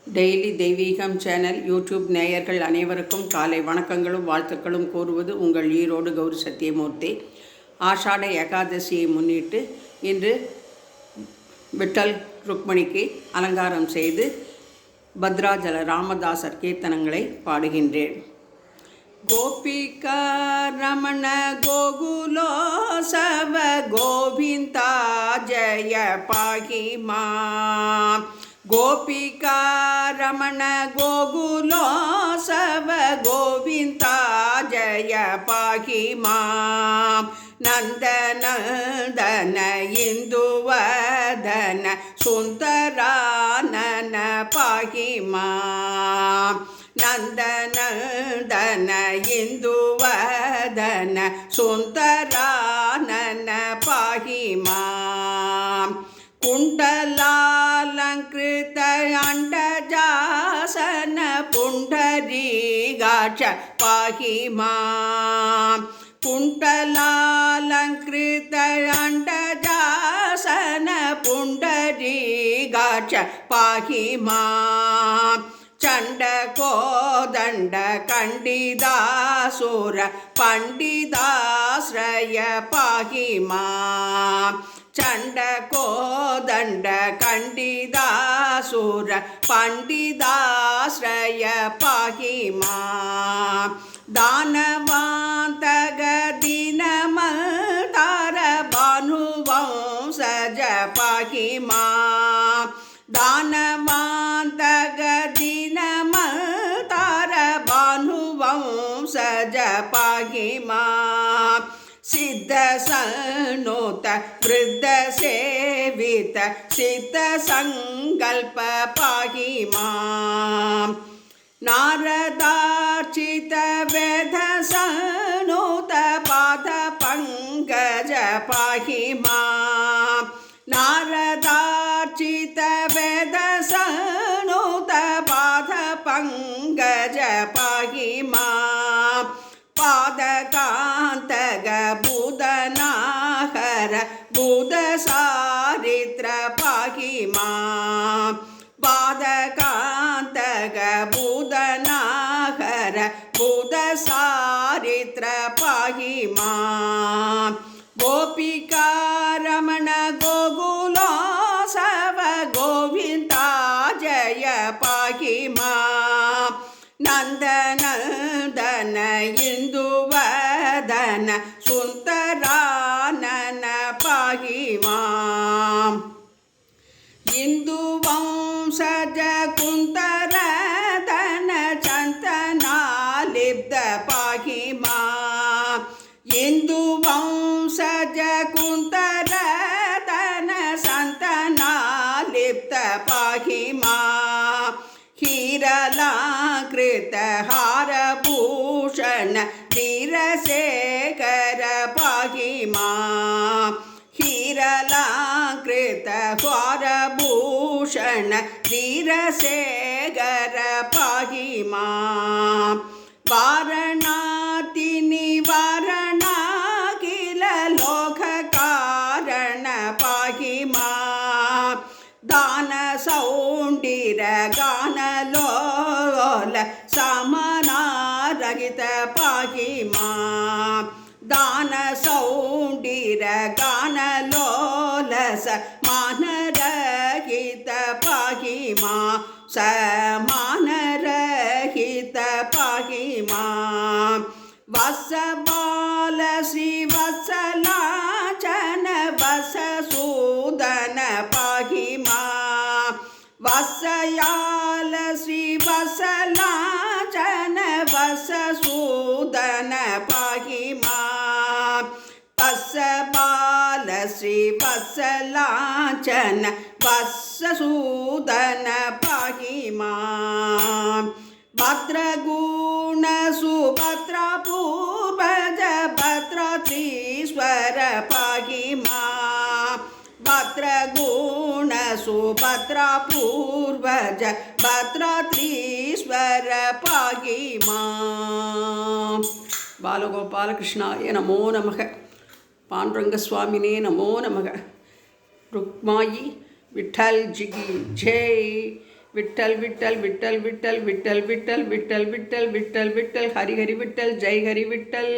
Daily தெய்வீகம் channel YouTube நேயர்கள் அனைவருக்கும் காலை வணக்கங்களும் வாழ்த்துக்களும் கூறுவது உங்கள் ஈரோடு கௌரி சத்தியமூர்த்தி. ஆஷாட ஏகாதசியை முன்னிட்டு இன்று விட்டல் ருக்மணிக்கு அலங்காரம் செய்து பத்ராஜல ராமதாசர் கீர்த்தனங்களை பாடுகின்றேன். கோபிகா ரமண கோகுலோசவ கோவிந்தா ஜய பாகிமா. கோபிகா ரமண கோகுலோசவ கோவிந்தா ஜய பாகிமா. நந்தநந்தன இந்துவதன சுந்தரானன பாகிமா. நந்தநந்தன இந்துவதன சுந்தரானன பாகிமா. குண்டலாலங்கிருத அண்டஜாசன புண்டரீகாட்ச பாகிமா. குண்டலாலங்கிருத அண்டஜாசன புண்டரீகாட்ச பாகிமா. சண்ட கோதண்ட கண்டிதாசுர பண்டிதாஸ்ரய பாகிமா. சண்ட கோதண்ட கண்டிதாசுர பண்டிதாஸ்ரய பாகிமா. தானவாந்தக தினமல்தார பானுவம்சஜ பாகிமா. தானவாந்தக தினமல்தார பானுவம்சஜ பாகிமா. சித்த சனோத விருத்த சேவித சித்த சங்கல்ப பாகிமா. நாரதார்ச்சித வேத சனோத பாத பங்கஜ பாகிமா. நாரதார்ச்சித வேத சனோத பாத பங்கஜ பாகிமா. பாதகாந்தக பூதநாகர பூதசாரித்ர பாகிமா. பாதகாந்தக பூதநாகர பூதசாரித்ர பாகிமா. கோபிகா ரமண கோகுலோசவ கோவிந்தா ஜய பாகிமா. நந்தநந்தன இந்துவதன சுந்தரானன பாகிமா. இந்துவம்சஜ குந்தரதன சந்தனாலிப்த பாகிமா. இந்துவம்சஜ குந்தரதன சந்தனாலிப்த பாகிமா. ஹீரலாங்கிருத ஹாரபூஷண தீரசேகர பாகிமா. ஹீரலாங்கிருத ஹாரபூஷண தீரசேகர பாகிமா. வாரணாதி நிவாரணாகில லோக காரண பாகிமா. தான சௌண்டிர கானலோல சமனாரகித பாகிமா. தான சௌண்டிர கானலோல சமானரகித பாகிமா. சமானரகித பாகிமா. வசபால ஸ்ரீவத்சலாச்சன வசசூதன பாகிமா. வசயால ஸ்ரீவத்சலாச்சன வசசூதன பாகிமா. வசபால ஸ்ரீவத்சலாச்சன வசசூதன பாகிமா. பத்ரகுண சுபத்ரா பூர்வஜ பத்ரத்ரீஸ்வர பாகிமா. பத்ரகுண சுபத்ரா பூர்வஜ பத்ரத்ரீஸ்வர பாகிமா. பாலகோபாலகிருஷ்ணாய நமோ நமக. பாண்டுரங்க சுவாமினே நமோ நமக. ருக்மாயி விட்டல் ஜி की जय. விட்டல் விட்டல் விட்டல் விட்டல் விட்டல் விட்டல் விட்டல் விட்டல் விட்டல் விட்டல் ஹரி ஹரி விட்டல் ஜெய் ஹரி விட்டல்.